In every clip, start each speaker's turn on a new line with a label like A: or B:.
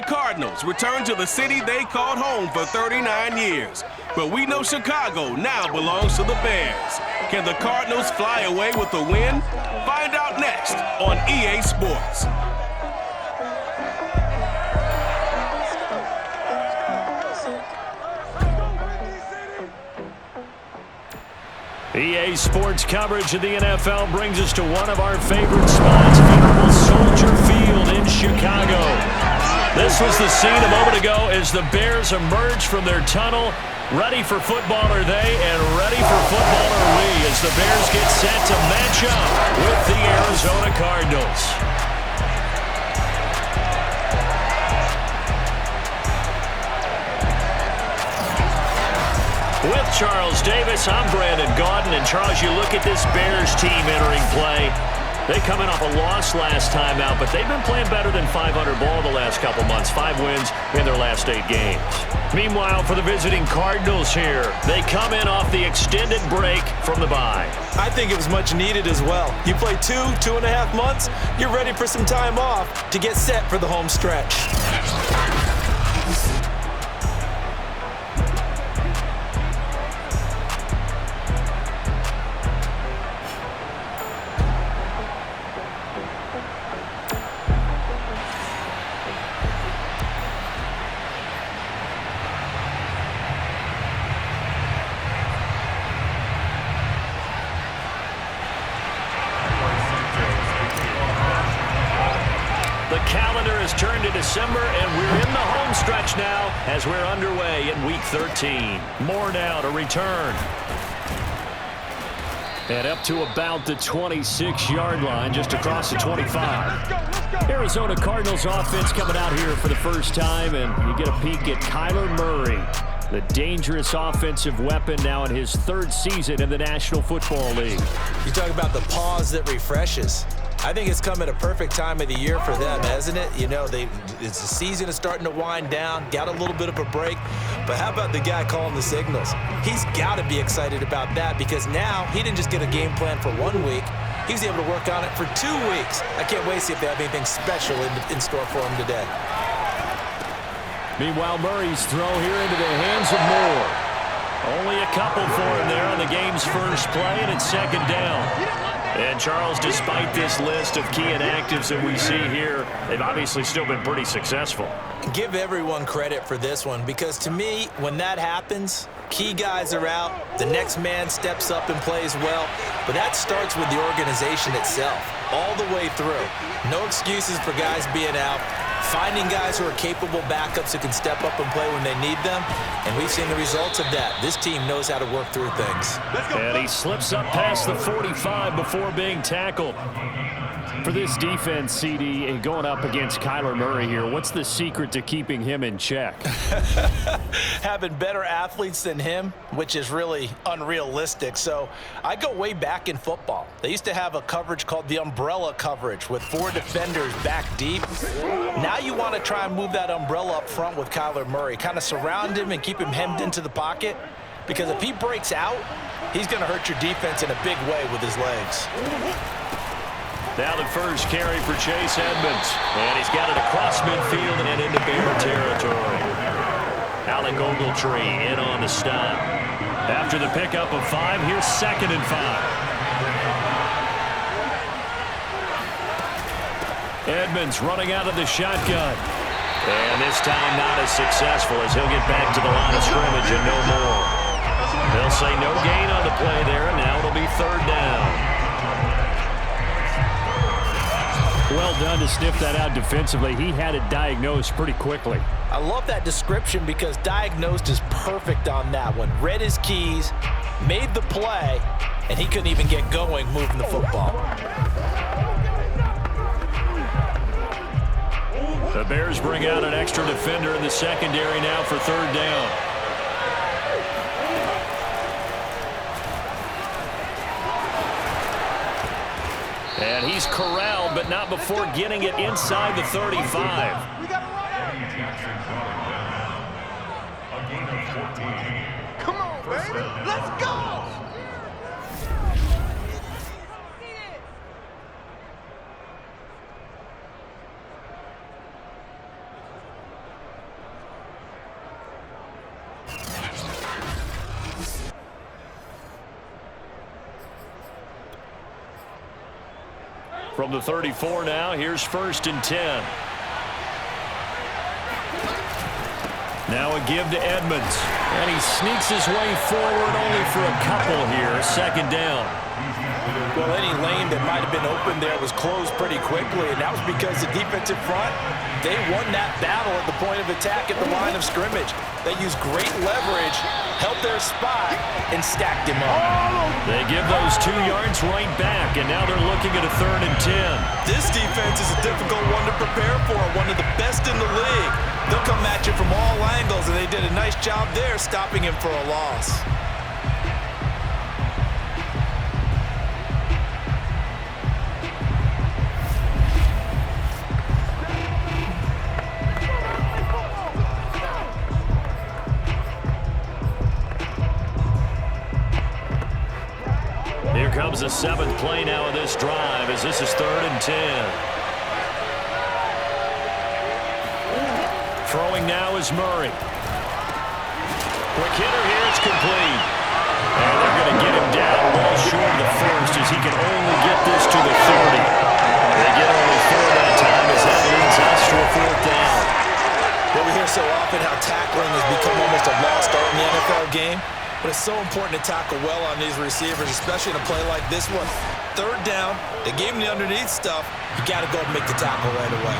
A: Cardinals return to the city they called home for 39 years. But we know Chicago now belongs to the Bears. Can the Cardinals fly away with a win? Find out next on EA Sports.
B: EA Sports coverage of the NFL brings us to one of our favorite spots, beautiful Soldier Field in Chicago. This was the scene a moment ago as the Bears emerged from their tunnel. Ready for football are they, and ready for football are we as the Bears get set to match up with the Arizona Cardinals. With Charles Davis, I'm Brandon Gaudin. And Charles, you look at this Bears team entering play. They come in off a loss last time out, but they've been playing better than 500 ball the last couple months. 5 wins in their last 8 games. Meanwhile, for the visiting Cardinals here, they come in off the extended break from the bye.
C: I think it was much needed as well. You play 2.5 months, you're ready for some time off to get set for the home stretch.
B: Turned to December, and we're in the home stretch now as we're underway in Week 13. More now to return. And up to about the 26-yard line, just across the 25. Arizona Cardinals offense coming out here for the first time, and you get a peek at Kyler Murray, the dangerous offensive weapon now in his 3rd season in the National Football League.
C: You talk about the pause that refreshes. I think it's come at a perfect time of the year for them, hasn't it? You know, the season is starting to wind down, got a little bit of a break. But how about the guy calling the signals? He's got to be excited about that because now he didn't just get a game plan for 1 week. He's able to work on it for 2 weeks. I can't wait to see if they have anything special in store for him today.
B: Meanwhile, Murray's throw here into the hands of Moore. Only a couple for him there on the game's first play, and it's 2nd down. And, Charles, despite this list of key inactives that we see here, they've obviously still been pretty successful.
C: Give everyone credit for this one because, to me, when that happens, key guys are out, the next man steps up and plays well, but that starts with the organization itself, all the way through. No excuses for guys being out. Finding guys who are capable backups who can step up and play when they need them, and we've seen the results of that. This team knows how to work through things.
B: And he slips up past the 45 before being tackled. For this defense, CD, and going up against Kyler Murray here, what's the secret to keeping him in check?
C: Having better athletes than him, which is really unrealistic. So I go way back in football. They used to have a coverage called the umbrella coverage with 4 defenders back deep. Now you want to try and move that umbrella up front with Kyler Murray. Kind of surround him and keep him hemmed into the pocket. Because if he breaks out, he's going to hurt your defense in a big way with his legs.
B: Now the first carry for Chase Edmonds. And he's got it across midfield and into Bear territory. Alec Ogletree in on the stop. After the pickup of 5, here's 2nd and 5. Edmonds running out of the shotgun. And this time not as successful as he'll get back to the line of scrimmage and no more. They'll say no gain on the play there, and now it'll be 3rd down. Well done to sniff that out defensively. He had it diagnosed pretty quickly.
C: I love that description because diagnosed is perfect on that one. Read his keys, made the play, and he couldn't even get going moving the football.
B: The Bears bring out an extra defender in the secondary now for 3rd down. And he's corralled, but not before getting it inside the 35.
D: Come on, baby. Let's go.
B: From the 34 now, here's 1st and 10. Now a give to Edmonds. And he sneaks his way forward only for a couple here. 2nd down.
C: Well, any lane that might have been open there was closed pretty quickly, and that was because the defensive front, they won that battle at the point of attack at the line of scrimmage. They used great leverage, held their spot, and stacked him up.
B: They give those 2 yards right back, and now they're looking at a 3rd and 10.
C: This defense is a difficult one to prepare for, one of the best in the league. They'll come at you from all angles, and they did a nice job there stopping him for a loss.
B: Here comes the 7th play now of this drive as this is 3rd and 10. Throwing now is Murray. Quick hitter here, it's complete. And they're going to get him down well short of the first as he can only get this to the 30. They get only 4 that time as that leads us to a 4th down.
C: Well, we hear so often how tackling has become almost a lost art in the NFL game. But it's so important to tackle well on these receivers, especially in a play like this one. 3rd down, they gave him the underneath stuff. You got to go and make the tackle right away.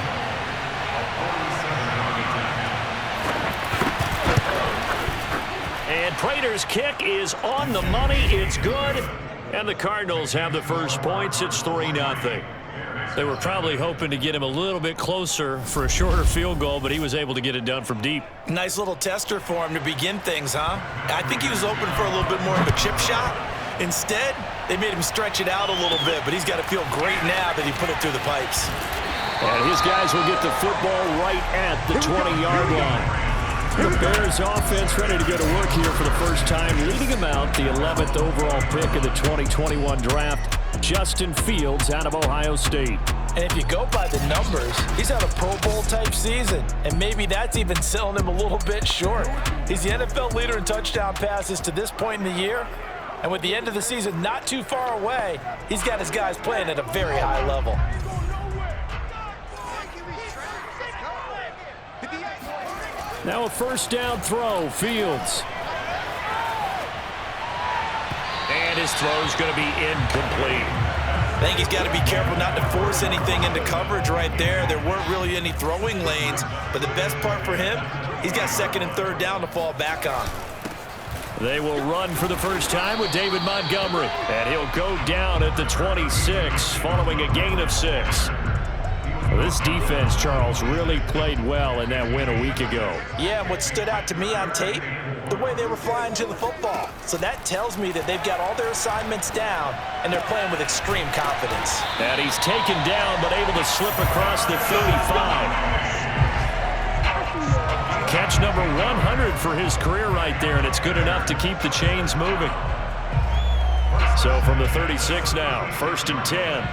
B: And Prater's kick is on the money. It's good. And the Cardinals have the first points. It's 3-0. They were probably hoping to get him a little bit closer for a shorter field goal, but he was able to get it done from deep.
C: Nice little tester for him to begin things, huh? I think he was open for a little bit more of a chip shot. Instead, they made him stretch it out a little bit, but he's got to feel great now that he put it through the pipes.
B: And his guys will get the football right at the 20-yard line. The Bears offense ready to go to work here for the first time, leading them out, the 11th overall pick of the 2021 draft, Justin Fields out of Ohio State.
C: And if you go by the numbers, he's had a Pro Bowl type season, and maybe that's even selling him a little bit short. He's the NFL leader in touchdown passes to this point in the year, and with the end of the season not too far away, he's got his guys playing at a very high level.
B: Now a 1st down throw, Fields. And his throw's going to be incomplete.
C: I think he's got to be careful not to force anything into coverage right there. There weren't really any throwing lanes, but the best part for him, he's got 2nd and 3rd down to fall back on.
B: They will run for the first time with David Montgomery, and he'll go down at the 26 following a gain of 6. This defense, Charles, really played well in that win a week ago.
C: Yeah, and what stood out to me on tape, the way they were flying to the football. So that tells me that they've got all their assignments down, and they're playing with extreme confidence.
B: And he's taken down, but able to slip across the 35. Catch number 100 for his career right there, and it's good enough to keep the chains moving. So from the 36 now, 1st and 10.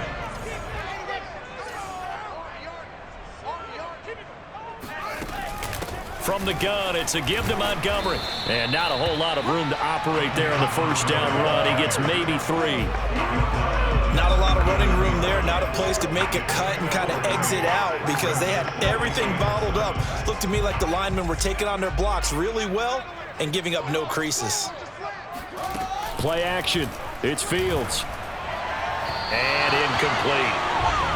B: From the gun, it's a give to Montgomery. And not a whole lot of room to operate there on the 1st down run. He gets maybe 3.
C: Not a lot of running room there, not a place to make a cut and kind of exit out because they had everything bottled up. Looked to me like the linemen were taking on their blocks really well and giving up no creases.
B: Play action. It's Fields. And incomplete.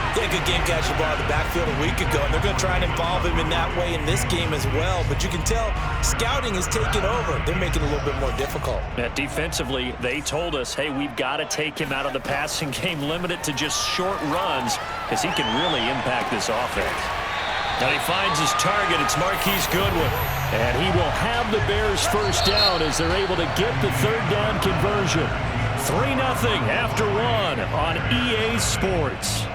C: He had a good game catching the ball in the backfield a week ago, and they're going to try and involve him in that way in this game as well. But you can tell scouting is taking over. They're making it a little bit more difficult.
B: Defensively, they told us, hey, we've got to take him out of the passing game, limit it to just short runs, because he can really impact this offense. Now he finds his target. It's Marquise Goodwin. And he will have the Bears' first down as they're able to get the 3rd down conversion. 3-0 after 1 on EA Sports.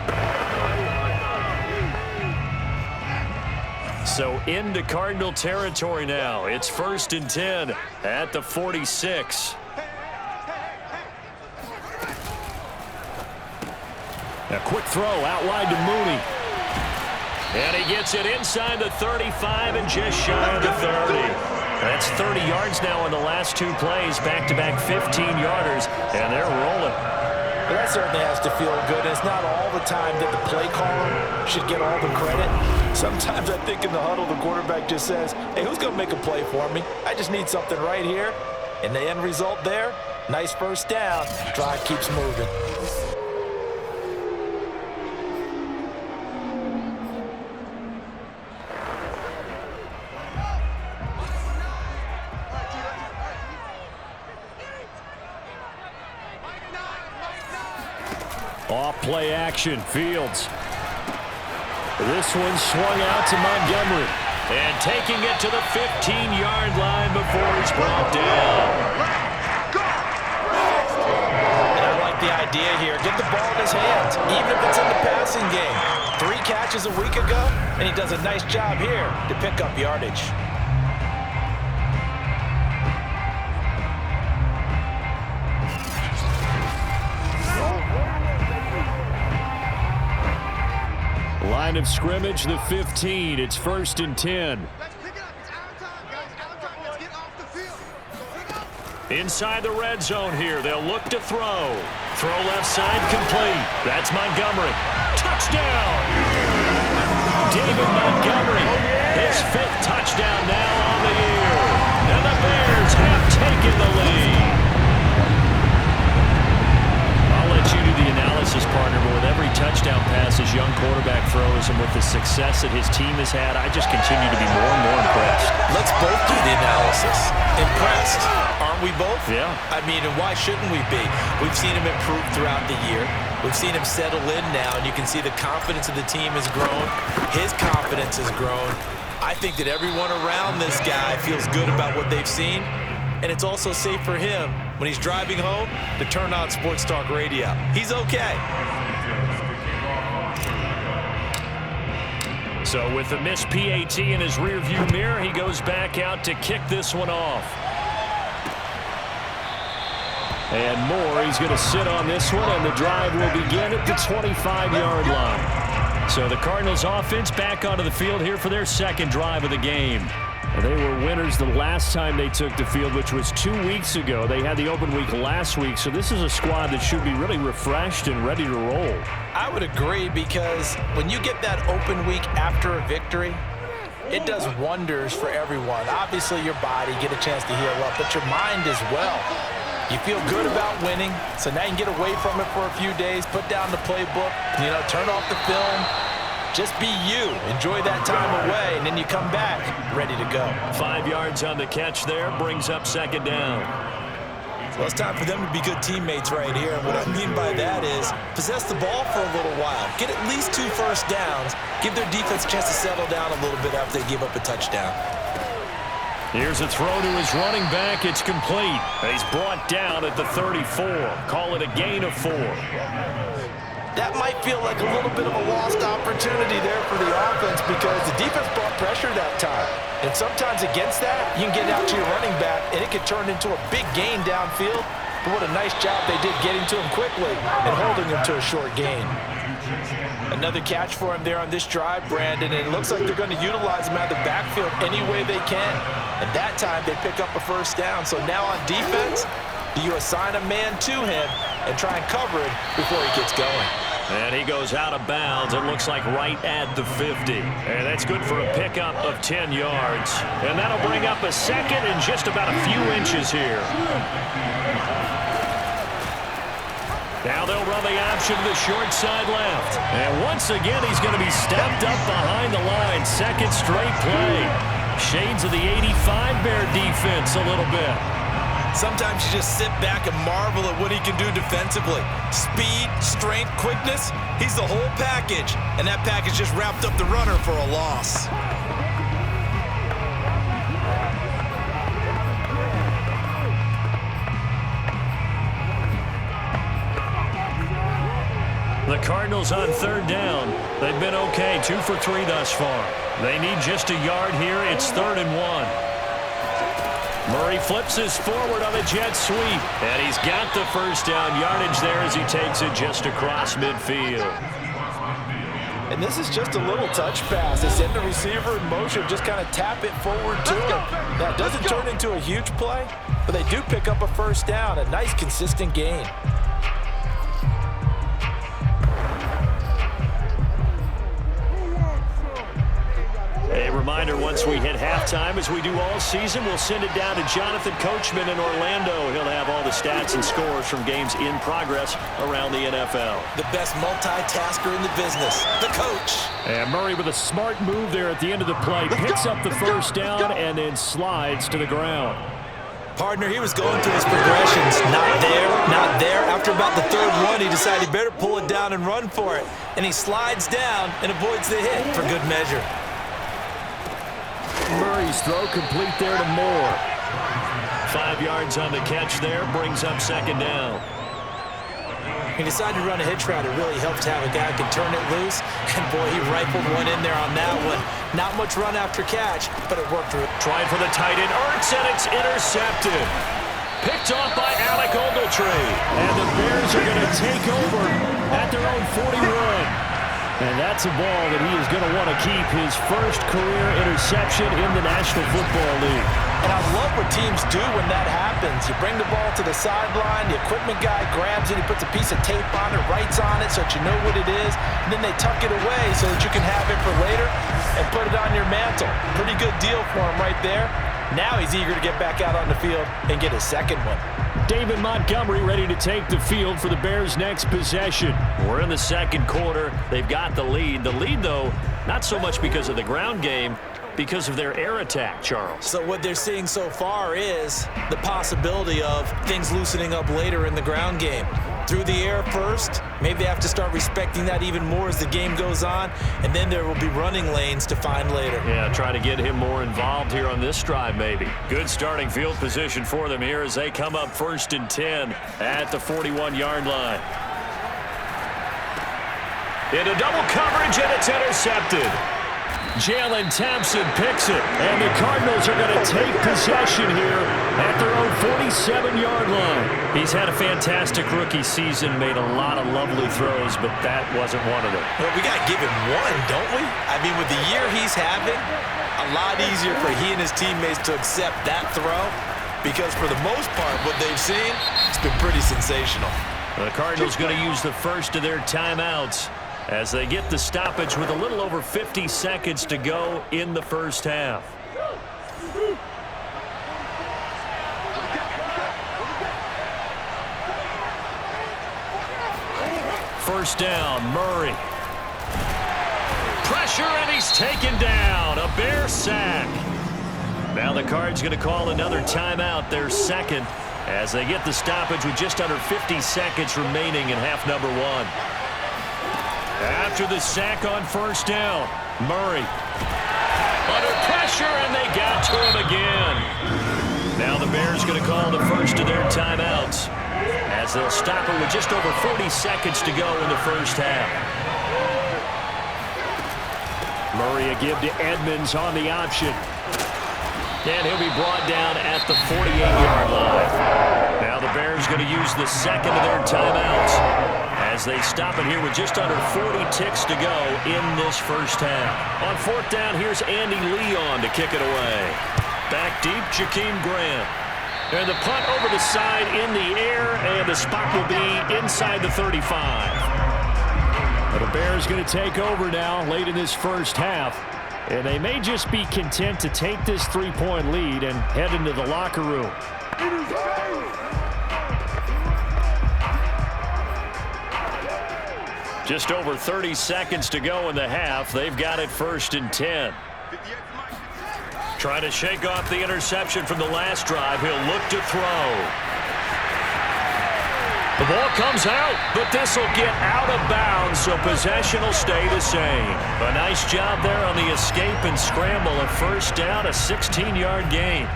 B: So into Cardinal territory now. It's 1st and 10 at the 46. A quick throw out wide to Mooney. And he gets it inside the 35 and just shy of the 30. That's 30 yards now in the last 2 plays, back-to-back 15-yarders, and they're rolling.
C: But that certainly has to feel good. And it's not all the time that the play caller should get all the credit. Sometimes I think in the huddle, the quarterback just says, hey, who's going to make a play for me? I just need something right here. And the end result there, nice first down. Drive keeps moving.
B: Off play action, Fields. This one swung out to Montgomery. And taking it to the 15-yard line before he's brought down.
C: And I like the idea here. Get the ball in his hands, even if it's in the passing game. 3 catches a week ago, and he does a nice job here to pick up yardage.
B: Line of scrimmage, the 15. It's 1st and 10.
D: Let's pick it up. It's our time, guys. Our time. Let's get off the field. Pick up.
B: Inside the red zone here. They'll look to throw. Throw left side complete. That's Montgomery. Touchdown! David Montgomery. His 5th touchdown now on the year. And the Bears have taken the lead. I'll let you do the analysis, partner, but with every touchdown pass his young quarterback throws and with the success that his team has had, I just continue to be more and more impressed.
C: Let's both do the analysis. Impressed. Aren't we both?
B: Yeah.
C: I mean, and why shouldn't we be? We've seen him improve throughout the year. We've seen him settle in now, and you can see the confidence of the team has grown. His confidence has grown. I think that everyone around this guy feels good about what they've seen, and it's also safe for him when he's driving home to turn on Sports Talk Radio. He's okay.
B: So with the missed PAT in his rearview mirror, he goes back out to kick this one off. And Moore, he's going to sit on this one, and the drive will begin at the 25-yard line. So the Cardinals offense back onto the field here for their 2nd drive of the game. They were winners the last time they took the field, which was 2 weeks ago. They had the open week last week, so this is a squad that should be really refreshed and ready to roll.
C: I would agree, because when you get that open week after a victory, it does wonders for everyone. Obviously, your body, get a chance to heal up, but your mind as well. You feel good about winning, so now you can get away from it for a few days, put down the playbook, turn off the film. Just be you. Enjoy that time away, and then you come back ready to go.
B: 5 yards on the catch there, brings up 2nd down.
C: Well, it's time for them to be good teammates right here. And what I mean by that is possess the ball for a little while. Get at least 2 first downs. Give their defense a chance to settle down a little bit after they give up a touchdown.
B: Here's a throw to his running back. It's complete. He's brought down at the 34. Call it a gain of 4.
C: That might feel like a little bit of a lost opportunity there for the offense, because the defense brought pressure that time. And sometimes against that, you can get out to your running back, and it could turn into a big gain downfield. But what a nice job they did getting to him quickly and holding him to a short gain. Another catch for him there on this drive, Brandon, and it looks like they're going to utilize him out of the backfield any way they can. And that time, they pick up a first down. So now on defense, do you assign a man to him and try and cover it before he gets going?
B: And he goes out of bounds. It looks like right at the 50. And that's good for a pickup of 10 yards. And that'll bring up a 2nd and just about a few inches here. Now they'll run the option to the short side left. And once again, he's going to be stepped up behind the line. 2nd straight play. Shades of the 85 Bear defense a little bit.
C: Sometimes you just sit back and marvel at what he can do defensively. Speed, strength, quickness, he's the whole package. And that package just wrapped up the runner for a loss.
B: The Cardinals on 3rd down. They've been okay, 2 for 3 thus far. They need just a yard here. It's 3rd and 1. Murray flips his forward on a jet sweep. And he's got the first down yardage there as he takes it just across midfield.
C: And this is just a little touch pass. They send the receiver in motion, just kind of tap it forward to him. Now, it doesn't turn into a huge play, but they do pick up a first down, a nice consistent gain.
B: A reminder, once we hit halftime, as we do all season, we'll send it down to Jonathan Coachman in Orlando. He'll have all the stats and scores from games in progress around the NFL.
C: The best multitasker in the business, the coach.
B: And Murray with a smart move there at the end of the play. Picks up the first down and then slides to the ground.
C: Partner, he was going through his progressions. Not there, not there. After about the third one, he decided he better pull it down and run for it. And he slides down and avoids the hit for good measure.
B: Murray's throw complete there to Moore. 5 yards on the catch there, brings up second down.
C: He decided to run a hitch route. It really helps to have a guy who can turn it loose. And, boy, he rifled one in there on that one. Not much run after catch, but it worked.
B: Trying for the tight end, Ertz, and it's intercepted. Picked off by Alec Ogletree. And the Bears are going to take over at their own 41. And that's a ball that he is going to want to keep, his first career interception in the National Football League.
C: And I love what teams do when that happens. You bring the ball to the sideline, the equipment guy grabs it, he puts a piece of tape on it, writes on it so that you know what it is, and then they tuck it away so that you can have it for later and put it on your mantle. Pretty good deal for him right there. Now he's eager to get back out on the field and get his second one.
B: David Montgomery ready to take the field for the Bears' next possession. We're in the second quarter. They've got the lead. The lead, though, not so much because of the ground game, because of their air attack, Charles.
C: So what they're seeing so far is the possibility of things loosening up later in the ground game. Through the air first, maybe they have to start respecting that even more as the game goes on, and then there will be running lanes to find later.
B: Yeah, try to get him more involved here on this drive, maybe. Good starting field position for them here as they come up 1st and 10 at the 41-yard line. Into double coverage, and it's intercepted. Jalen Thompson picks it, and the Cardinals are going to take possession here at their own 47-yard line. He's had a fantastic rookie season, made a lot of lovely throws, but that wasn't one of them.
C: Well, we got to give him one, don't we? I mean, with the year he's having, a lot easier for he and his teammates to accept that throw, because for the most part, what they've seen, it's been pretty sensational.
B: The Cardinals going to use the first of their timeouts as they get the stoppage with a little over 50 seconds to go in the first half. First down, Murray. Pressure, and he's taken down. A Bear sack. Now the Cards going to call another timeout, their second, as they get the stoppage with just under 50 seconds remaining in half number one. After the sack on first down, Murray under pressure, and they got to him again. Now the Bears going to call the first of their timeouts as they'll stop it with just over 40 seconds to go in the first half. Murray a give to Edmonds on the option. And he'll be brought down at the 48-yard line. Now the Bears going to use the second of their timeouts as they stop it here with just under 40 ticks to go in this first half. On fourth down, here's Andy Leon to kick it away. Back deep, Jakeem Grant. And the punt over the side in the air, and the spot will be inside the 35. But the Bears going to take over now late in this first half. And they may just be content to take this 3-point lead and head into the locker room. Just over 30 seconds to go in the half. They've got it 1st and 10. Trying to shake off the interception from the last drive. He'll look to throw. The ball comes out, but this will get out of bounds, so possession will stay the same. A nice job there on the escape and scramble. A first down, a 16-yard gain.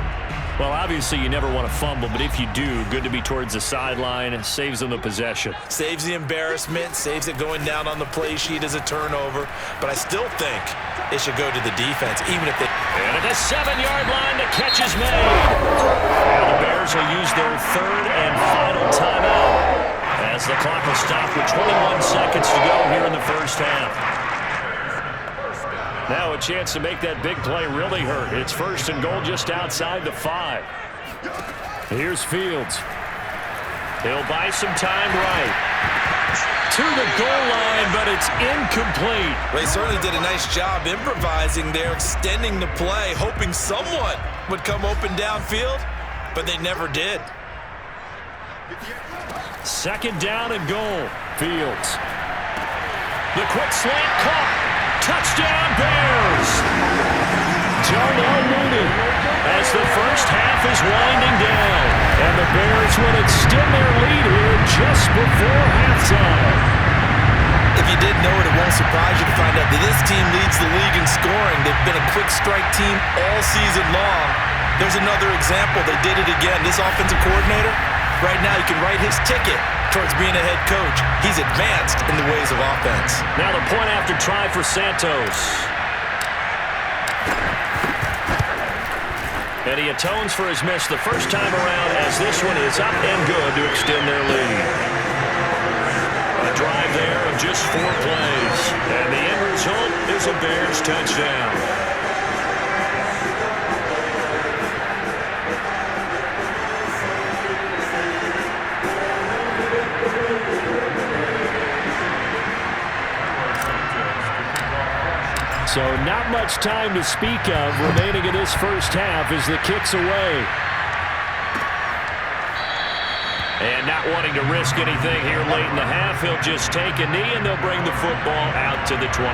B: Well, obviously, you never want to fumble, but if you do, good to be towards the sideline and saves them the possession.
C: Saves the embarrassment, saves it going down on the play sheet as a turnover. But I still think it should go to the defense, even if they...
B: And at the 7-yard line, the catch is made. Now the Bears will use their third and final timeout as the clock will stop with 21 seconds to go here in the first half. Now a chance to make that big play really hurt. It's 1st and goal just outside the 5. Here's Fields. He'll buy some time right. To the goal line, but it's incomplete.
C: They certainly did a nice job improvising there, extending the play, hoping someone would come open downfield, but they never did.
B: Second down and goal. Fields. The quick slant caught. Touchdown Bears. Don't unloaded as the first half is winding down. And the Bears will extend their lead here just before halftime.
C: If you didn't know it, it won't surprise you to find out that this team leads the league in scoring. They've been a quick strike team all season long. There's another example. They did it again. This offensive coordinator, right now, you can write his ticket towards being a head coach. He's advanced in the ways of offense.
B: Now the point after try for Santos. And he atones for his miss the first time around as this one is up and good to extend their lead. A drive there of just 4 plays. And the end result is a Bears touchdown. So not much time to speak of remaining in this first half as the kick's away. And not wanting to risk anything here late in the half, he'll just take a knee and they'll bring the football out to the 25.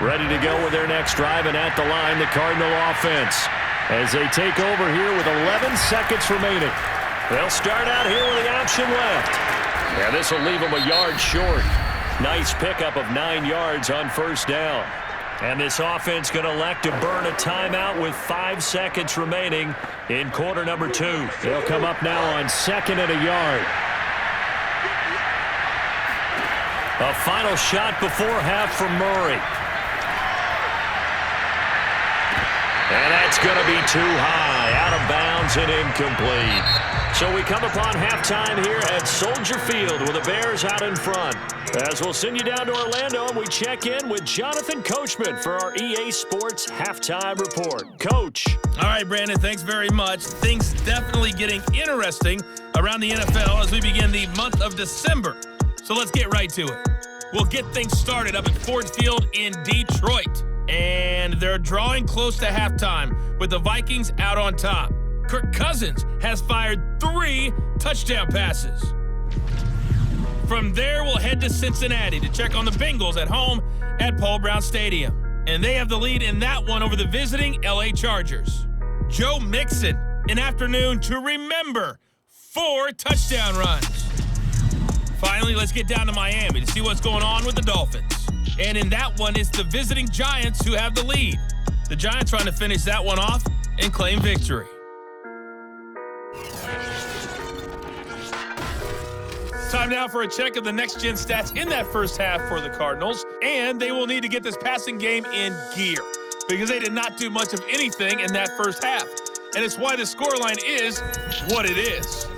B: Ready to go with their next drive, and at the line, the Cardinal offense as they take over here with 11 seconds remaining. They'll start out here with the option left. Yeah, this will leave them a yard short. Nice pickup of 9 yards on first down. And this offense going to elect to burn a timeout with 5 seconds remaining in quarter number 2. They'll come up now on 2nd and a yard. A final shot before half from Murray. And that's going to be too high, out of bounds and incomplete. So we come upon halftime here at Soldier Field with the Bears out in front. As we'll send you down to Orlando, and we check in with Jonathan Coachman for our EA Sports Halftime Report. Coach.
E: All right, Brandon, thanks very much. Things definitely getting interesting around the NFL as we begin the month of December. So let's get right to it. We'll get things started up at Ford Field in Detroit. And they're drawing close to halftime with the Vikings out on top. Kirk Cousins has fired 3 touchdown passes. From there, we'll head to Cincinnati to check on the Bengals at home at Paul Brown Stadium. And they have the lead in that one over the visiting LA Chargers. Joe Mixon, an afternoon to remember, 4 touchdown runs. Finally, let's get down to Miami to see what's going on with the Dolphins. And in that one, it's the visiting Giants who have the lead. The Giants trying to finish that one off and claim victory. Time now for a check of the next-gen stats in that first half for the Cardinals. And they will need to get this passing game in gear because they did not do much of anything in that first half. And it's why the scoreline is what it is.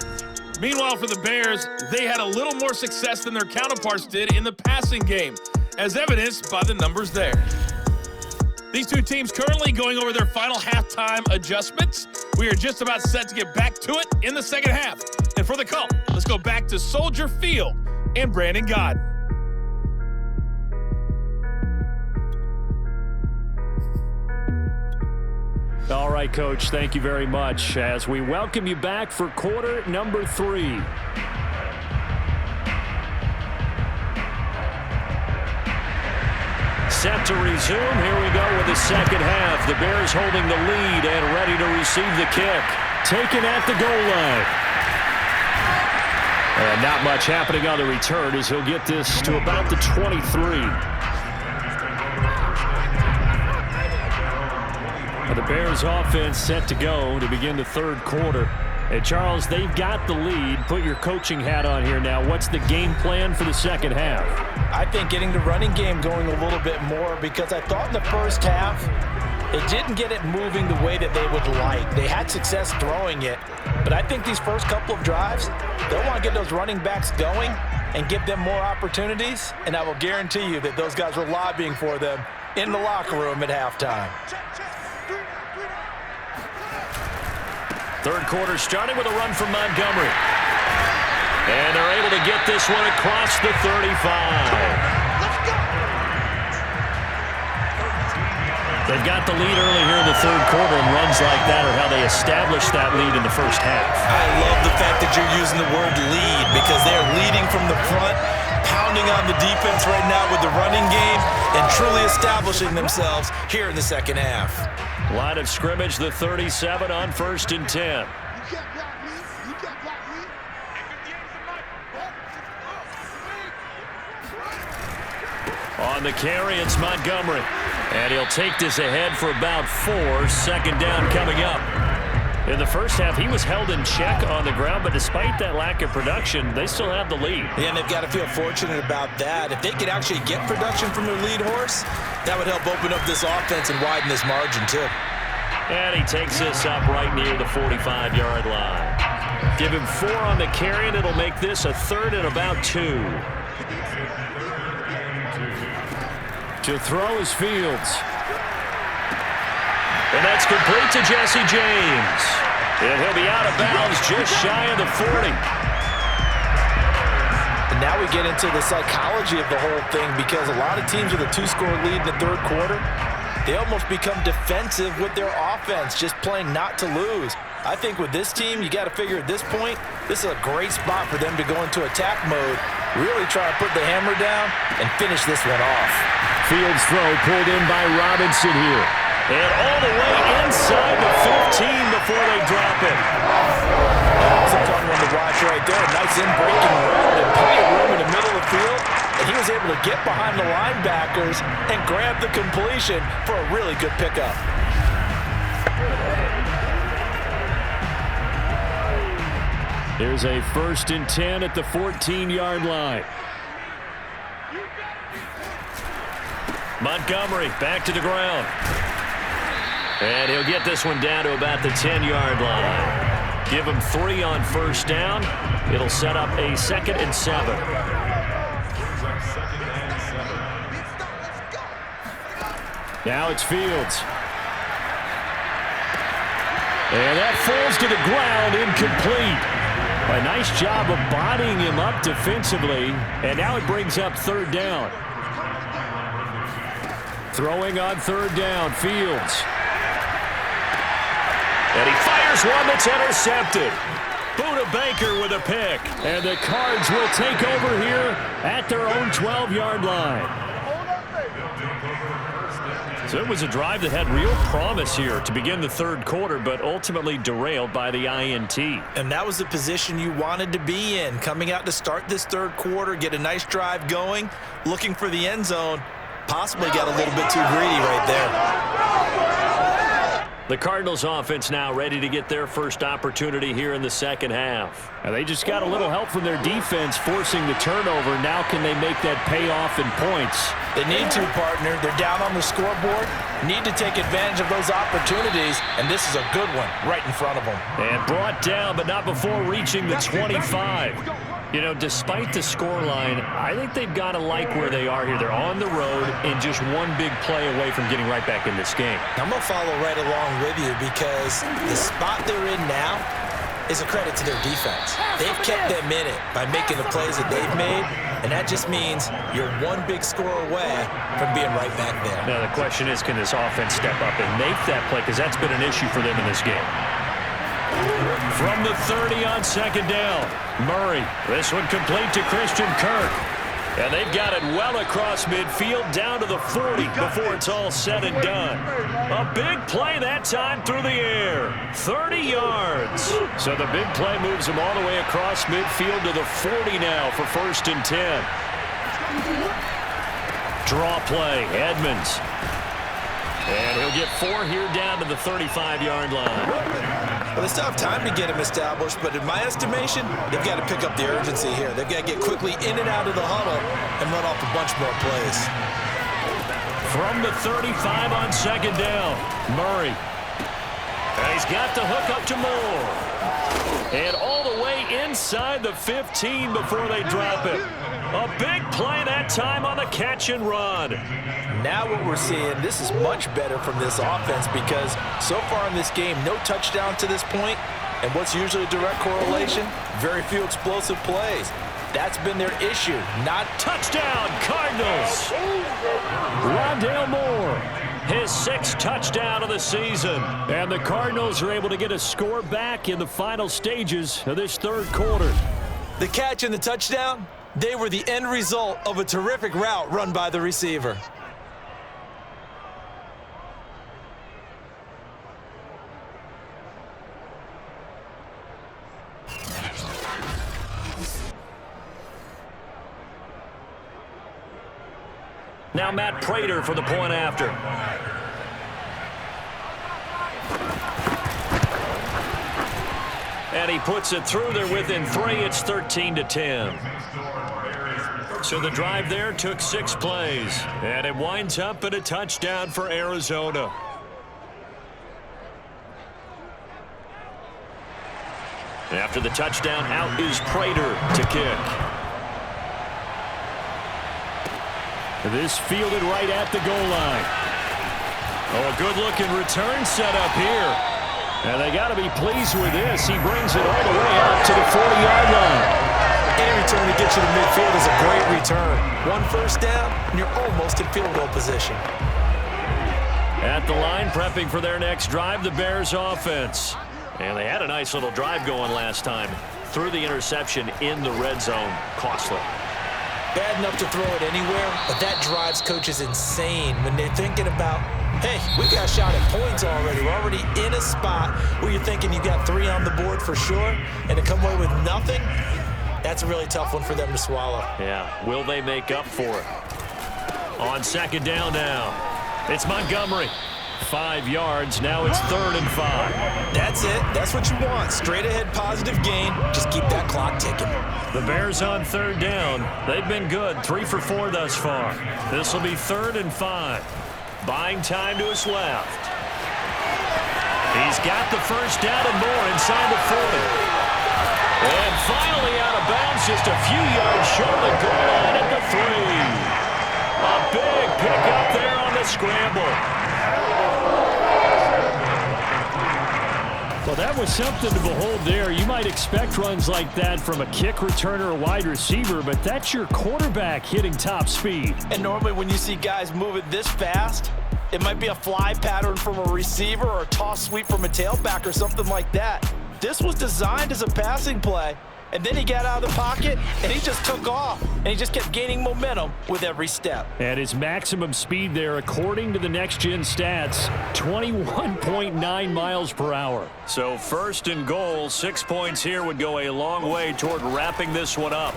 E: Meanwhile, for the Bears, they had a little more success than their counterparts did in the passing game, as evidenced by the numbers there. These two teams currently going over their final halftime adjustments. We are just about set to get back to it in the second half. And for the call, let's go back to Soldier Field and Brandon Gott.
B: All right, Coach, thank you very much as we welcome you back for quarter number 3. Set to resume. Here we go with the second half. The Bears holding the lead and ready to receive the kick. Taken at the goal line. And not much happening on the return as he'll get this to about the 23. The Bears offense set to go to begin the third quarter. And Charles, they've got the lead. Put your coaching hat on here now. What's the game plan for the second half?
C: I think getting the running game going a little bit more because I thought in the first half they didn't get it moving the way that they would like. They had success throwing it, but I think these first couple of drives, they'll want to get those running backs going and give them more opportunities, and I will guarantee you that those guys were lobbying for them in the locker room at halftime.
B: Third quarter starting with a run from Montgomery. And they're able to get this one across the 35. They've got the lead early here in the third quarter, and runs like that are how they established that lead in the first half.
C: I love the fact that you're using the word lead because they're leading from the front, pounding on the defense right now with the running game, and truly establishing themselves here in the second half.
B: Line of scrimmage, the 37 on 1st and 10.
D: You can't block me. You can't block me.
B: On the carry, it's Montgomery. And he'll take this ahead for about 4. Second down coming up. In the first half, he was held in check on the ground, but despite that lack of production, they still have the lead.
C: Yeah, and they've got to feel fortunate about that. If they could actually get production from their lead horse, that would help open up this offense and widen this margin, too.
B: And he takes this up right near the 45-yard line. Give him 4 on the carry, and it'll make this a 3rd and about 2. To throw is Fields. And that's complete to Jesse James. And he'll be out of bounds just shy of the 40.
C: And now we get into the psychology of the whole thing because a lot of teams with a 2-score lead in the third quarter, they almost become defensive with their offense, just playing not to lose. I think with this team, you got to figure at this point, this is a great spot for them to go into attack mode, really try to put the hammer down and finish this one off.
B: Fields throw pulled in by Robinson here. And all the way inside the 15 before they drop it.
C: That's a fun one to watch right there. Nice in-breaking run and plenty of room in the middle of the field. And he was able to get behind the linebackers and grab the completion for a really good pickup.
B: Here's a 1st and 10 at the 14-yard line. Montgomery back to the ground. And he'll get this one down to about the 10-yard line. Give him 3 on 1st down. It'll set up a 2nd and 7. Now it's Fields. And that falls to the ground, incomplete. A nice job of bodying him up defensively. And now it brings up 3rd down. Throwing on 3rd down, Fields. And he fires one that's intercepted. Buda Baker with a pick. And the Cards will take over here at their own 12-yard line. So it was a drive that had real promise here to begin the third quarter, but ultimately derailed by the INT.
C: And that was the position you wanted to be in, coming out to start this third quarter, get a nice drive going, looking for the end zone. Possibly got a little bit too greedy right there.
B: The Cardinals offense now ready to get their first opportunity here in the second half. And they just got a little help from their defense forcing the turnover. Now can they make that pay off in points?
C: They need to, partner. They're down on the scoreboard. Need to take advantage of those opportunities, and this is a good one right in front of them.
B: And brought down, but not before reaching the 25. You know, despite the scoreline, I think they've got to like where they are here. They're on the road and just one big play away from getting right back in this game.
C: I'm going to follow right along with you because the spot they're in now is a credit to their defense. They've kept them in it by making the plays that they've made, and that just means you're one big score away from being right back there.
B: Now, the question is, can this offense step up and make that play? Because that's been an issue for them in this game. From the 30 on second down, Murray. This one complete to Christian Kirk. And they've got it well across midfield down to the 40 before it's all said and done. A big play that time through the air. 30 yards. So the big play moves them all the way across midfield to the 40 now for 1st and 10. Draw play, Edmonds. And he'll get 4 here down to the 35-yard line.
C: Well, they still have time to get him established, but in my estimation, they've got to pick up the urgency here. They've got to get quickly in and out of the huddle and run off a bunch more plays.
B: From the 35 on second down, Murray. And he's got the hook up to Moore. And all the way inside the 15 before they drop it. A big play that time on the catch and run.
C: Now what we're seeing, this is much better from this offense because so far in this game, no touchdown to this point, And what's usually a direct correlation? Very few explosive plays. That's been their issue. Not
B: touchdown, Cardinals. Rondale Moore, his 6th touchdown of the season. And the Cardinals are able to get a score back in the final stages of this 3rd quarter.
C: the catch and the touchdown, they were the end result of a terrific route run by the receiver.
B: Now Matt Prater for the point after. And he puts it through there within 3. It's 13-10. So the drive there took 6 plays. And it winds up in a touchdown for Arizona. After the touchdown, out is Prater to kick. This fielded right at the goal line. Oh, a good-looking return set up here. And they got to be pleased with this. He brings it all the way up to the 40-yard line.
C: Any return to get you to midfield is a great return. 1 first down, and you're almost in field goal position.
B: At the line, prepping for their next drive, the Bears offense. And they had a nice little drive going last time. Threw the interception in the red zone. Costly.
C: Bad enough to throw it anywhere, but that drives coaches insane when they're thinking about, hey, we got a shot at points already. We're already in a spot where you're thinking you got 3 on the board for sure, and to come away with nothing, that's a really tough one for them to swallow.
B: Yeah, will they make up for it? On 2nd down now, it's Montgomery. 5 yards, now it's 3rd and 5.
C: That's it. That's what you want. Straight ahead positive gain. Just keep that clock ticking.
B: The Bears on 3rd down. They've been good. 3 for 4 thus far. This will be 3rd and 5. Buying time to his left. He's got the first down and more inside the 40. And finally out of bounds, just a few yards short of the goal line at the 3. A big pickup there on the scramble. Well, that was something to behold there. You might expect runs like that from a kick returner or wide receiver, but that's your quarterback hitting top speed.
C: And normally when you see guys move it this fast, it might be a fly pattern from a receiver or a toss sweep from a tailback or something like that. This was designed as a passing play, and then he got out of the pocket, and he just took off, and he just kept gaining momentum with every step.
B: At his maximum speed there, according to the next-gen stats, 21.9 miles per hour. So 1st and goal, 6 points here would go a long way toward wrapping this one up.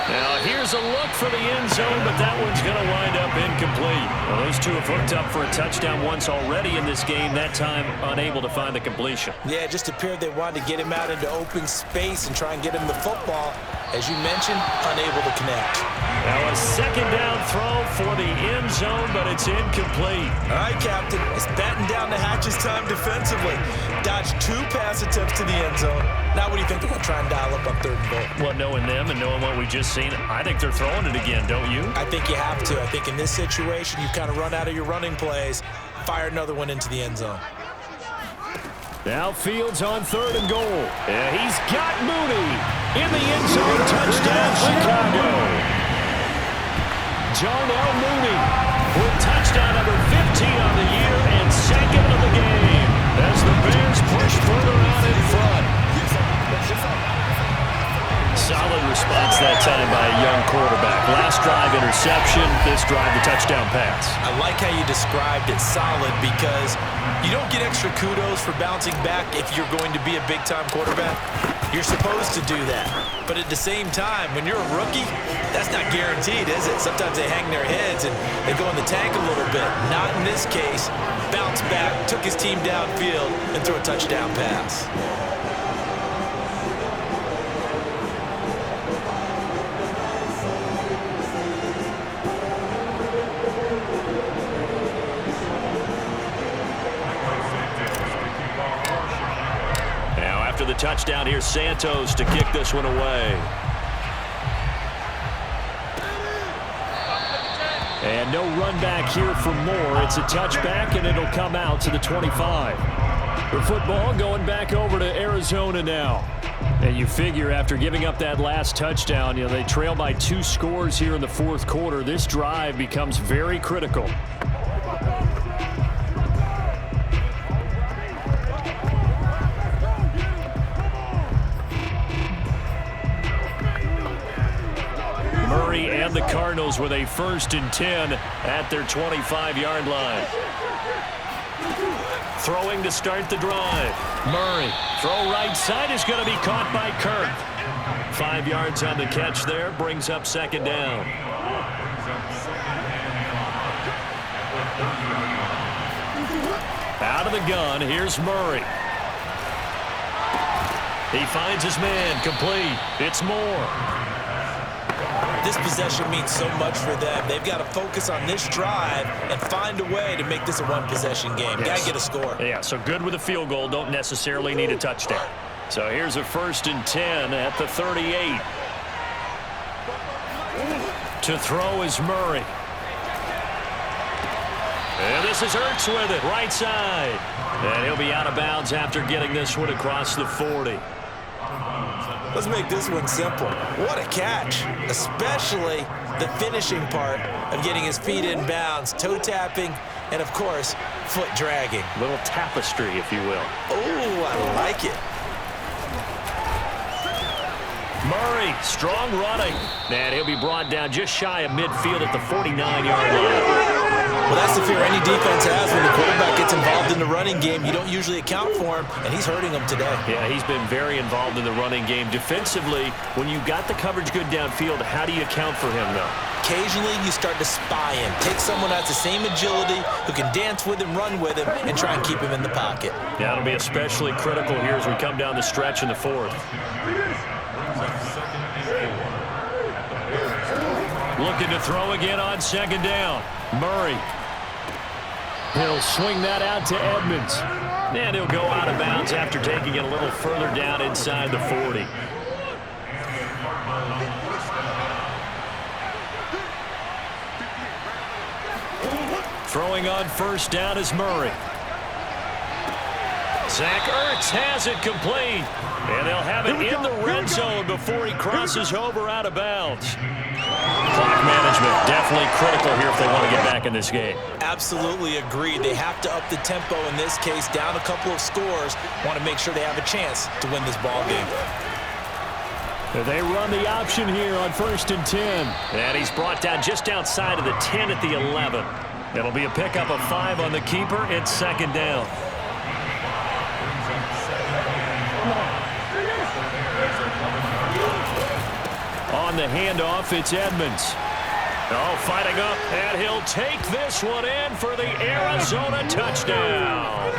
B: Now here's a look for the end zone, but that one's going to wind up incomplete. Well, those two have hooked up for a touchdown once already in this game, that time unable to find the completion.
C: Yeah, it just appeared they wanted to get him out into open space and try and get him the football. As you mentioned, unable to connect.
B: Now a 2nd down throw for the end zone, but it's incomplete.
C: All right, Captain, it's batten down the hatches time defensively. Dodged 2 pass attempts to the end zone. Now what do you think they're going to try and dial up on 3rd and goal?
B: Well, knowing them and knowing what we just seen, I think they're throwing it again, don't you?
C: I think you have to. I think in this situation, you've kind of run out of your running plays. Fire another one into the end zone.
B: Now Fields on 3rd and goal. And he's got Mooney in the end zone. Touchdown, Chicago. Darnell Mooney with touchdown number 15 on the year and 2nd of the game as the Bears push further out in front. Solid response that time by a young quarterback. Last drive interception, this drive the touchdown pass.
C: I like how you described it solid because you don't get extra kudos for bouncing back if you're going to be a big-time quarterback. You're supposed to do that. But at the same time, when you're a rookie, that's not guaranteed, is it? Sometimes they hang their heads and they go in the tank a little bit. Not in this case. Bounced back, took his team downfield, and threw a touchdown pass.
B: After the touchdown, here's Santos to kick this one away. And no run back here for Moore. It's a touchback, and it'll come out to the 25. The football going back over to Arizona now. And you figure after giving up that last touchdown, they trail by 2 scores here in the fourth quarter. This drive becomes very critical. Murray and the Cardinals with a 1st and 10 at their 25-yard line. Throwing to start the drive. Murray, throw right side is going to be caught by Kirk. 5 yards on the catch there, brings up 2nd down. Out of the gun, here's Murray. He finds his man, complete. It's Moore.
C: This possession means so much for them. They've got to focus on this drive and find a way to make this a one-possession game.
B: Yes.
C: Got to get a score.
B: Yeah, so good with a field goal. Don't necessarily need a touchdown. So here's a 1st and 10 at the 38. To throw is Murray. And this is Ertz with it, right side. And he'll be out of bounds after getting this one across the 40.
C: Let's make this one simple. What a catch, especially the finishing part of getting his feet in bounds, toe tapping, and of course, foot dragging.
B: Little tapestry, if you will.
C: Oh, I like it.
B: Murray, strong running. And he'll be brought down just shy of midfield at the 49-yard line.
C: Well, that's the fear any defense has when the quarterback gets involved in the running game. You don't usually account for him, and he's hurting them today.
B: Yeah, he's been very involved in the running game. Defensively, when you got the coverage good downfield, how do you account for him, though?
C: Occasionally, you start to spy him. Take someone who has the same agility, who can dance with him, run with him, and try and keep him in the pocket.
B: Yeah, it'll be especially critical here as we come down the stretch in the 4th. Looking to throw again on 2nd down. Murray. He'll swing that out to Edmonds. And he'll go out of bounds after taking it a little further down inside the 40. Throwing on 1st down is Murray. Zach Ertz has it complete. And they'll have it in the red zone before he crosses over out of bounds. Clock management definitely critical here if they want to get back in this game.
C: Absolutely agreed. They have to up the tempo in this case, down a couple of scores. Want to make sure they have a chance to win this ball game.
B: They run the option here on 1st and 10. And he's brought down just outside of the 10 at the 11. It'll be a pickup of 5 on the keeper. It's 2nd down. On the handoff, it's Edmonds. Oh, fighting up, and he'll take this one in for the Arizona touchdown.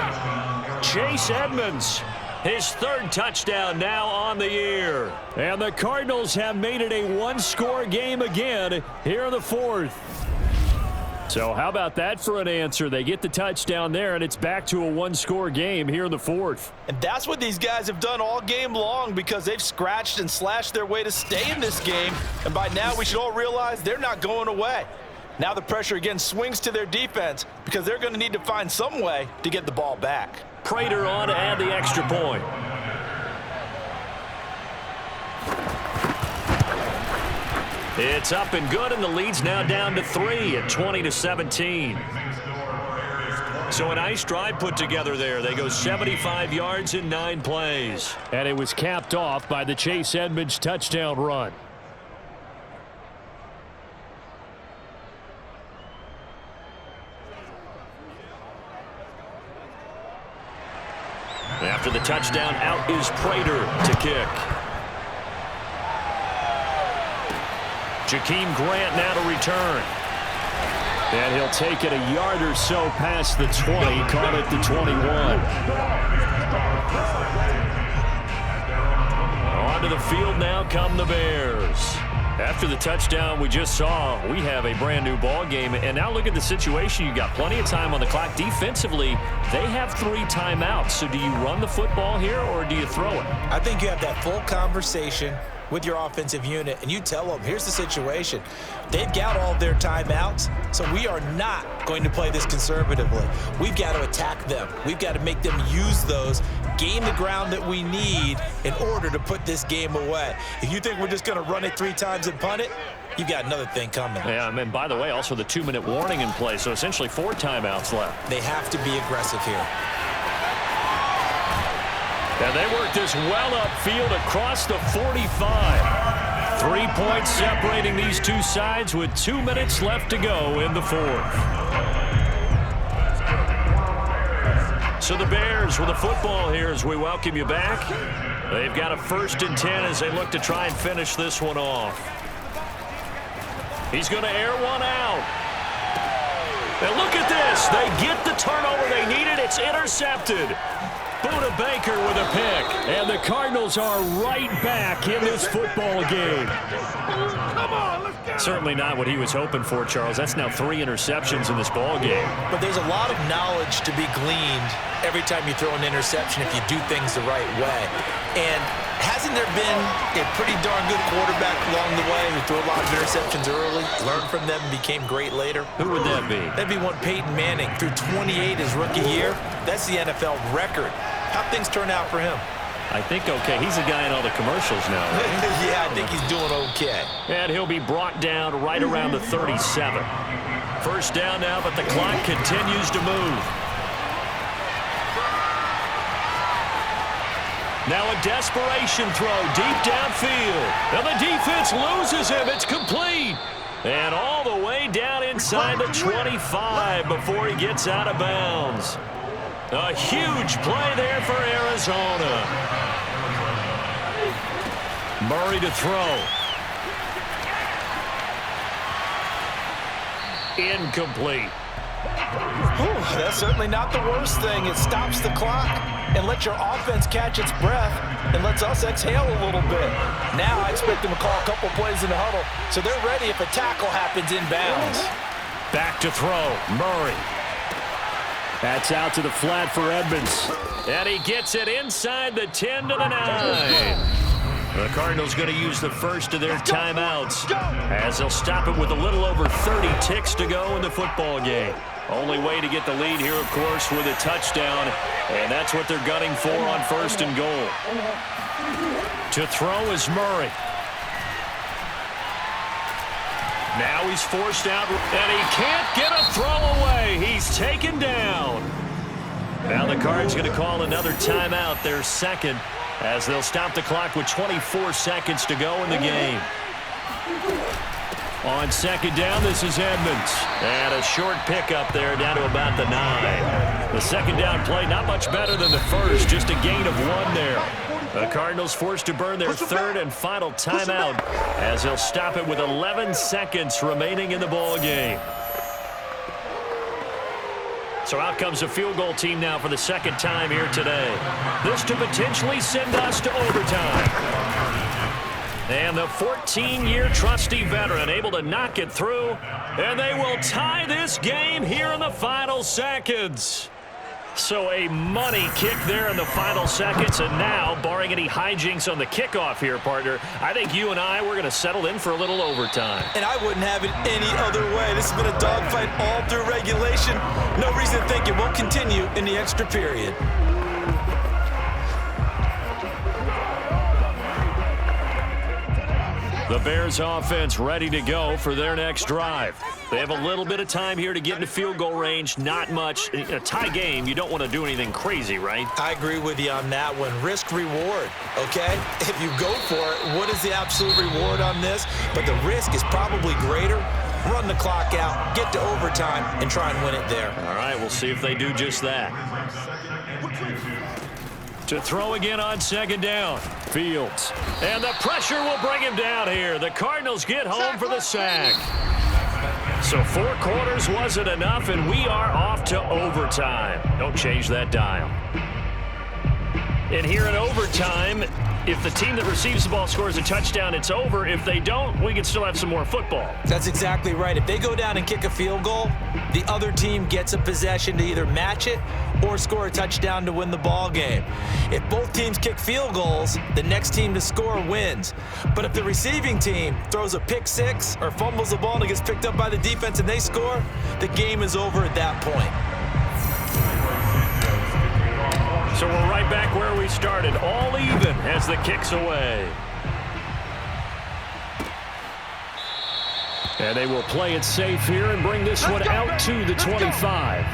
B: Chase Edmonds, his 3rd touchdown now on the year. And the Cardinals have made it a 1-score game again here in the 4th. So how about that for an answer? They get the touchdown there, and it's back to a 1-score game here in the 4th.
C: And that's what these guys have done all game long because they've scratched and slashed their way to stay in this game. And by now, we should all realize they're not going away. Now the pressure again swings to their defense because they're going to need to find some way to get the ball back.
B: Prater on to add the extra point. It's up and good, and the lead's now down to 3 at 20-17. So a nice drive put together there. They go 75 yards in 9 plays. And it was capped off by the Chase Edmonds touchdown run. After the touchdown, out is Prater to kick. Jakeem Grant now to return. And he'll take it a yard or so past the 20, caught at the 21. Onto the field now come the Bears. After the touchdown we just saw, we have a brand new ball game. And now look at the situation. You got plenty of time on the clock. Defensively, they have 3 timeouts. So do you run the football here or do you throw it?
C: I think you have that full conversation with your offensive unit and you tell them, here's the situation. They've got all of their timeouts, so we are not going to play this conservatively. We've got to attack them. We've got to make them use those, gain the ground that we need in order to put this game away. If you think we're just going to run it 3 times and punt it, you've got another thing coming.
B: Yeah, and by the way, also the 2-minute warning in play, so essentially 4 timeouts left.
C: They have to be aggressive here.
B: And they work this well upfield across the 45. 3 points separating these two sides with 2 minutes left to go in the 4th. So the Bears with the football here as we welcome you back. They've got a 1st and 10 as they look to try and finish this one off. He's going to air one out. And look at this. They get the turnover they needed. It's intercepted. Buda Baker with a pick. And the Cardinals are right back in this football game.
D: Come on, let's go.
B: Certainly not what he was hoping for, Charles. That's now 3 interceptions in this ball game.
C: But there's a lot of knowledge to be gleaned every time you throw an interception if you do things the right way. And hasn't there been a pretty darn good quarterback along the way who threw a lot of interceptions early, learned from them, and became great later?
B: Who would that be?
C: That'd be one Peyton Manning. Threw 28 his rookie year. That's the NFL record. How'd things turn out for him?
B: I think okay. He's the guy in all the commercials now. Right?
C: Yeah, I think he's doing okay.
B: And he'll be brought down right around the 37. 1st down now, but the clock continues to move. Now a desperation throw deep downfield. And the defense loses him. It's complete. And all the way down inside the 25 before he gets out of bounds. A huge play there for Arizona. Murray to throw. Incomplete.
C: That's certainly not the worst thing. It stops the clock and lets your offense catch its breath and lets us exhale a little bit. Now I expect them to call a couple plays in the huddle so they're ready if a tackle happens inbounds.
B: Back to throw. Murray. That's out to the flat for Edmonds. And he gets it inside the 10 to the 9. The Cardinals going to use the first of their timeouts as they'll stop it with a little over 30 ticks to go in the football game. Only way to get the lead here, of course, with a touchdown, and that's what they're gunning for on 1st and goal. To throw is Murray. Now he's forced out, and he can't get a throw away. He's taken down. Now the Cards going to call another timeout, their 2nd, as they'll stop the clock with 24 seconds to go in the game. On 2nd down, this is Edmonds. And a short pickup there down to about the 9. The 2nd down play, not much better than the first, just a gain of 1 there. The Cardinals forced to burn their 3rd and final timeout as they'll stop it with 11 seconds remaining in the ball game. So out comes the field goal team now for the 2nd time here today. This to potentially send us to overtime. And the 14-year trusty veteran able to knock it through. And they will tie this game here in the final seconds. So a money kick there in the final seconds. And now, barring any hijinks on the kickoff here, partner, I think you and I, we're going to settle in for a little overtime.
C: And I wouldn't have it any other way. This has been a dogfight all through regulation. No reason to think it won't continue in the extra period.
B: The Bears offense ready to go for their next drive. They have a little bit of time here to get into field goal range. Not much. In a tie game, you don't want to do anything crazy, right?
C: I agree with you on that one. Risk reward, okay? If you go for it, what is the absolute reward on this? But the risk is probably greater. Run the clock out, get to overtime, and try and win it there.
B: All right, we'll see if they do just that. To throw again on 2nd down. Fields. And the pressure will bring him down here. The Cardinals get home for the sack. So 4 quarters wasn't enough, and we are off to overtime. Don't change that dial. And here in overtime, if the team that receives the ball scores a touchdown, it's over. If they don't, we can still have some more football.
C: That's exactly right. If they go down and kick a field goal, the other team gets a possession to either match it or score a touchdown to win the ball game. If both teams kick field goals, the next team to score wins. But if the receiving team throws a pick six or fumbles the ball and it gets picked up by the defense and they score, the game is over at that point.
B: So we're right back where we started, all even as the kick's away. And they will play it safe here and bring this one out to the 25.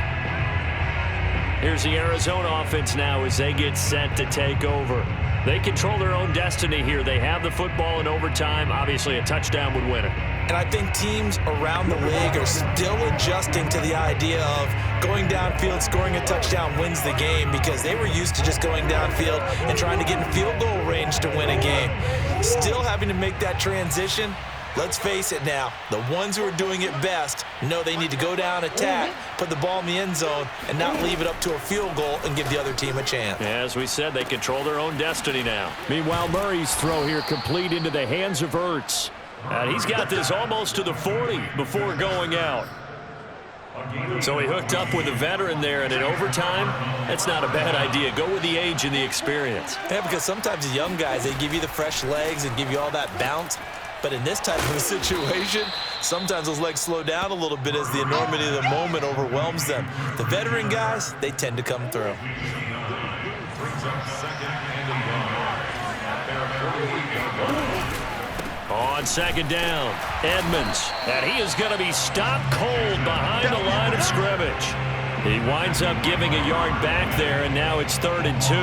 B: Here's the Arizona offense now as they get set to take over. They control their own destiny here. They have the football in overtime. Obviously, a touchdown would win it.
C: And I think teams around the league are still adjusting to the idea of going downfield, scoring a touchdown wins the game, because they were used to just going downfield and trying to get in field goal range to win a game. Still having to make that transition. Let's face it now, the ones who are doing it best know they need to go down, attack, put the ball in the end zone, and not leave it up to a field goal and give the other team a chance.
B: As we said, they control their own destiny now. Meanwhile, Murray's throw here complete into the hands of Ertz. And he's got this almost to the 40 before going out. So he hooked up with a veteran there, and in overtime, that's not a bad idea. Go with the age and the experience.
C: Yeah, because sometimes the young guys, they give you the fresh legs and give you all that bounce. But in this type of a situation, sometimes those legs slow down a little bit as the enormity of the moment overwhelms them. The veteran guys, they tend to come through.
B: On second down, Edmonds, and he is going to be stopped cold behind the line of scrimmage. He winds up giving a yard back there, and now it's 3rd and 2.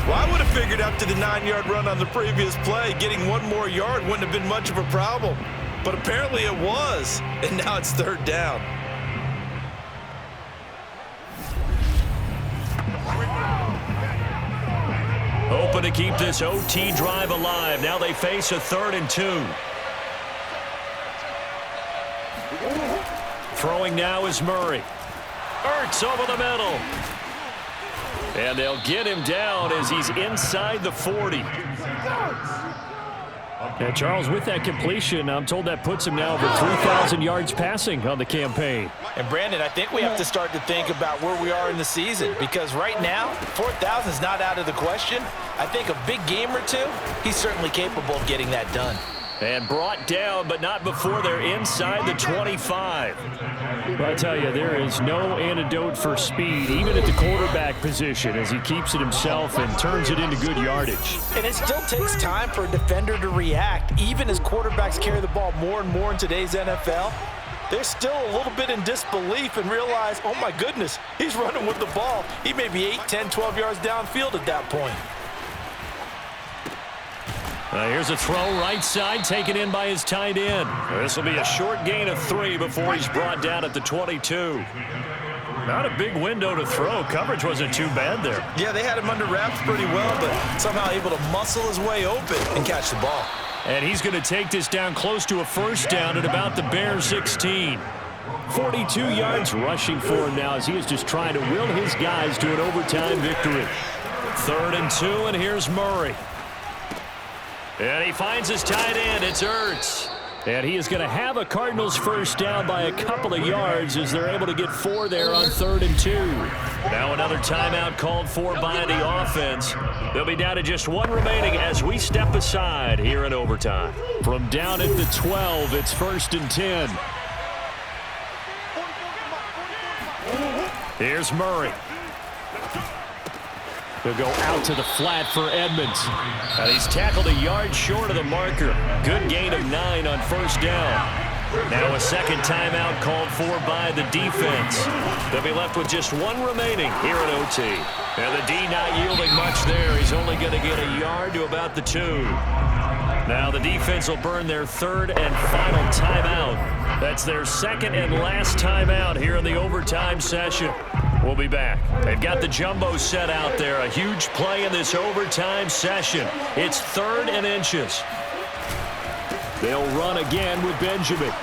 C: Well, I would have figured after the 9-yard run on the previous play, getting one more yard wouldn't have been much of a problem. But apparently it was, and now it's 3rd down.
B: Hoping to keep this OT drive alive. Now they face a 3rd and 2. Throwing now is Murray. Ertz over the middle. And they'll get him down as he's inside the 40. And Charles, with that completion, I'm told that puts him now over 3,000 yards passing on the campaign.
C: And Brandon, I think we have to start to think about where we are in the season, because right now, 4,000 is not out of the question. I think a big game or two, he's certainly capable of getting that done.
B: And brought down, but not before they're inside the 25. Well, I tell you, there is no antidote for speed, even at the quarterback position, as he keeps it himself and turns it into good yardage.
C: And it still takes time for a defender to react, even as quarterbacks carry the ball more and more in today's NFL. They're still a little bit in disbelief and realize, oh my goodness, he's running with the ball. He may be 8, 10, 12 yards downfield at that point.
B: Here's a throw right side, taken in by his tight end. This will be a short gain of 3 before he's brought down at the 22. Not a big window to throw. Coverage wasn't too bad there.
C: Yeah, they had him under wraps pretty well, but somehow able to muscle his way open and catch the ball.
B: And he's going to take this down close to a 1st down at about the Bears 16. 42 yards rushing for him now as he is just trying to will his guys to an overtime victory. 3rd and 2, and here's Murray. And he finds his tight end. It's Ertz. And he is going to have a Cardinals 1st down by a couple of yards as they're able to get 4 there on 3rd and 2. Now another timeout called for by the offense. They'll be down to just 1 remaining as we step aside here in overtime. From down at the 12, it's 1st and 10. Here's Murray. He'll go out to the flat for Edmonds. And he's tackled a yard short of the marker. Good gain of 9 on 1st down. Now a second timeout called for by the defense. They'll be left with just 1 remaining here at OT. And the D not yielding much there. He's only going to get a yard to about the 2. Now the defense will burn their 3rd and final timeout. That's their 2nd and last timeout here in the overtime session. We'll be back. They've got the jumbo set out there. A huge play in this overtime session. It's 3rd and inches. They'll run again with Benjamin.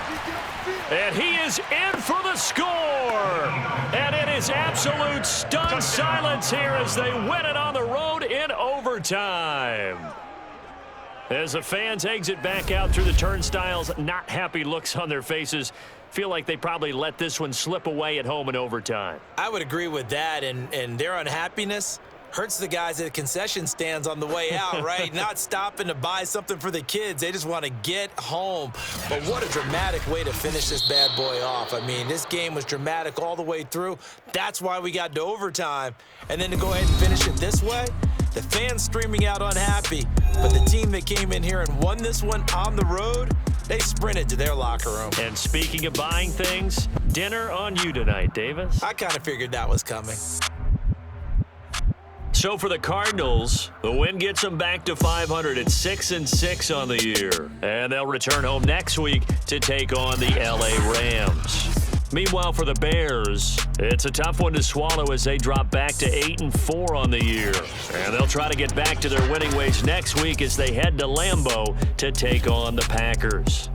B: And he is in for the score. And it is absolute stunned silence here as they win it on the road in overtime. As the fans exit back out through the turnstiles, not happy looks on their faces. feel like they probably let this one slip away at home in overtime.
C: I would agree with that, and their unhappiness hurts the guys at the concession stands on the way out, right? Not stopping to buy something for the kids. They just want to get home. But what a dramatic way to finish this bad boy off. I mean, this game was dramatic all the way through. That's why we got to overtime. And then to go ahead and finish it this way, the fans streaming out unhappy. But the team that came in here and won this one on the road, they sprinted to their locker room.
B: And speaking of buying things, dinner on you tonight, Davis.
C: I kind of figured that was coming.
B: So for the Cardinals, the win gets them back to 500 at 6-6 on the year. And they'll return home next week to take on the LA Rams. Meanwhile, for the Bears, it's a tough one to swallow as they drop back to 8-4 on the year. And they'll try to get back to their winning ways next week as they head to Lambeau to take on the Packers.